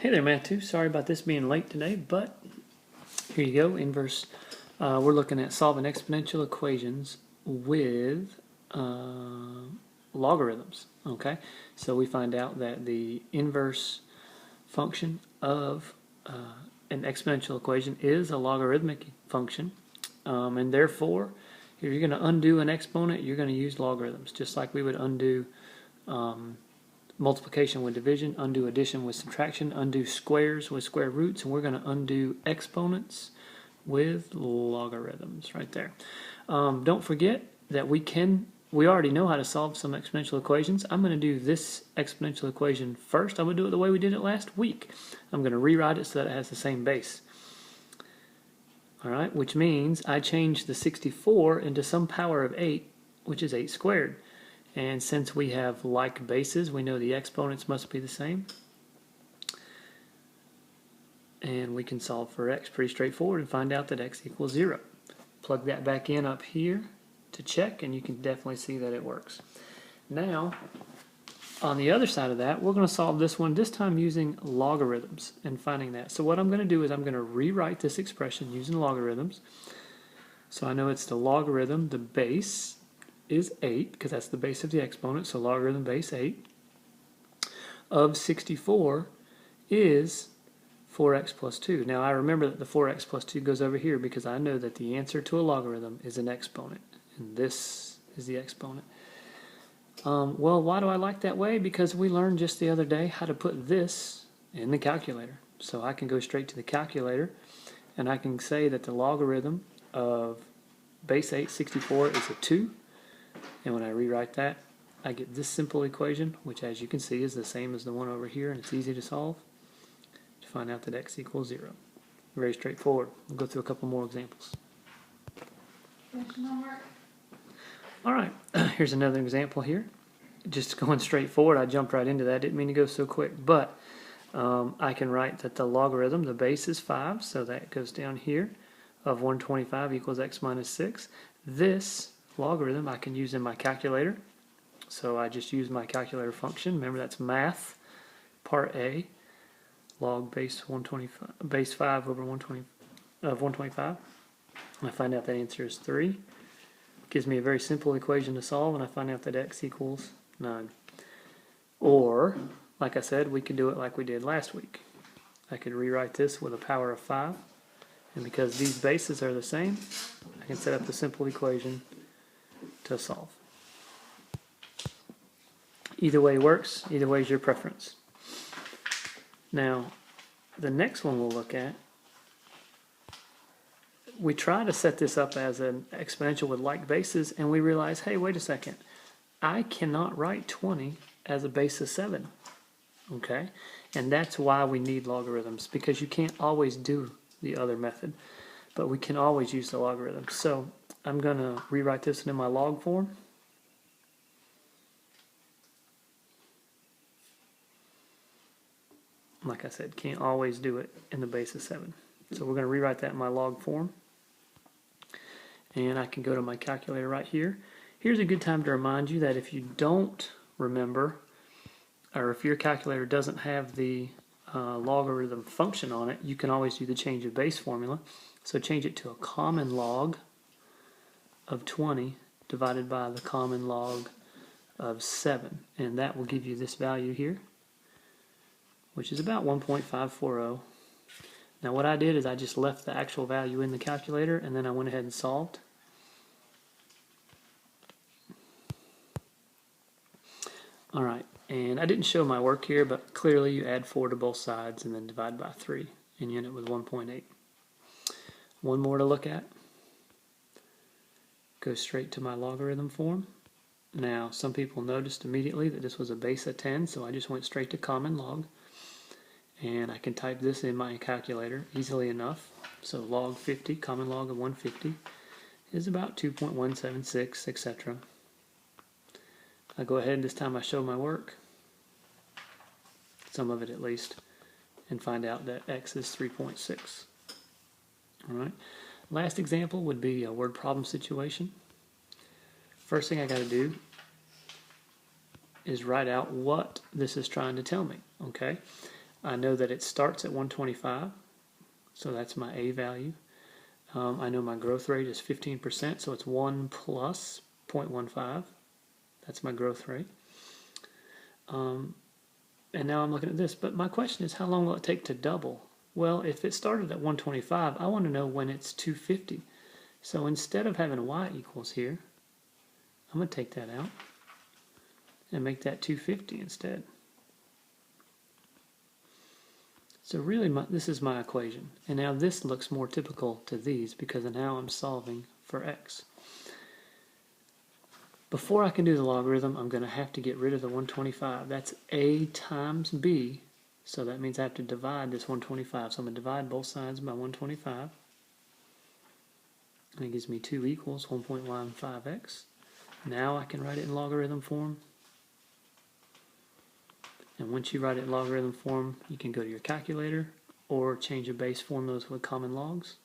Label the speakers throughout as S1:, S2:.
S1: Hey there, Math 2. Sorry about this being late today, but here you go. Inverse. We're looking at solving exponential equations with logarithms. Okay, so we find out that the inverse function of an exponential equation is a logarithmic function, and therefore, if you're going to undo an exponent, you're going to use logarithms, just like we would undo multiplication with division, undo addition with subtraction, undo squares with square roots, and we're going to undo exponents with logarithms right there. Don't forget that we already know how to solve some exponential equations. I'm going to do this exponential equation first. I'm going to do it the way we did it last week. I'm going to rewrite it so that it has the same base. Alright, which means I changed the 64 into some power of 8, which is 8 squared. And since we have like bases, we know the exponents must be the same. And we can solve for x pretty straightforward and find out that x equals 0. Plug that back in up here to check, and you can definitely see that it works. Now, on the other side of that, we're going to solve this one, this time using logarithms and finding that. So what I'm going to do is I'm going to rewrite this expression using logarithms. So I know it's the logarithm, the base is 8, because that's the base of the exponent, so logarithm base 8 of 64 is 4x plus 2. Now I remember that the 4x plus 2 goes over here because I know that the answer to a logarithm is an exponent, and this is the exponent. Well, why do I like that way? Because we learned just the other day how to put this in the calculator. So I can go straight to the calculator and I can say that the logarithm of base 8, 64 is a 2. And when I rewrite that, I get this simple equation, which as you can see is the same as the one over here, and it's easy to solve to find out that x equals 0. Very straightforward. We'll go through a couple more examples. Alright, here's another example here. Just going straight forward, I jumped right into that. Didn't mean to go so quick, but I can write that the logarithm, the base is 5, so that goes down here, of 125 equals x minus 6. This logarithm I can use in my calculator, so I just use my calculator function. Remember, that's math part A, log base 5 over 125. And I find out that answer is 3. Gives me a very simple equation to solve, and I find out that x equals 9. Or, like I said, we could do it like we did last week. I could rewrite this with a power of 5, and because these bases are the same, I can set up the simple equation to solve. Either way works, either way is your preference. Now, the next one we'll look at, we try to set this up as an exponential with like bases, and we realize, hey, wait a second, I cannot write 20 as a base of 7. Okay? And that's why we need logarithms, because you can't always do the other method, but we can always use the logarithms. So I'm going to rewrite this in my log form. Like I said, can't always do it in the base of 7. So we're going to rewrite that in my log form. And I can go to my calculator right here. Here's a good time to remind you that if you don't remember, or if your calculator doesn't have the logarithm function on it, you can always do the change of base formula. So change it to a common log of 20 divided by the common log of 7. And that will give you this value here, which is about 1.540. Now what I did is I just left the actual value in the calculator, and then I went ahead and solved. Alright, and I didn't show my work here, but clearly you add 4 to both sides and then divide by 3, and you end up with 1.8. One more to look at. Go straight to my logarithm form. Now, some people noticed immediately that this was a base of 10, so I just went straight to common log. And I can type this in my calculator easily enough. So log 50, common log of 150, is about 2.176, etc. I go ahead and this time I show my work, some of it at least, and find out that x is 3.6. Alright. Last example would be a word problem situation. First thing I got to do is write out what this is trying to tell me. Okay, I know that it starts at 125, so that's my A value. I know my growth rate is 15%, so it's 1 plus 0.15. That's my growth rate. And now I'm looking at this, but my question is, how long will it take to double? Well, if it started at 125, I want to know when it's 250. So instead of having y equals here, I'm going to take that out and make that 250 instead. So really, this is my equation. And now this looks more typical to these because now I'm solving for x. Before I can do the logarithm, I'm going to have to get rid of the 125. That's a times b, so that means I have to divide this 125. So I'm going to divide both sides by 125. And it gives me 2 equals 1.15x. Now I can write it in logarithm form. And once you write it in logarithm form, you can go to your calculator or change your base formulas with common logs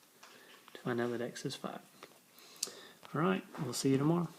S1: to find out that x is 5. All right, we'll see you tomorrow.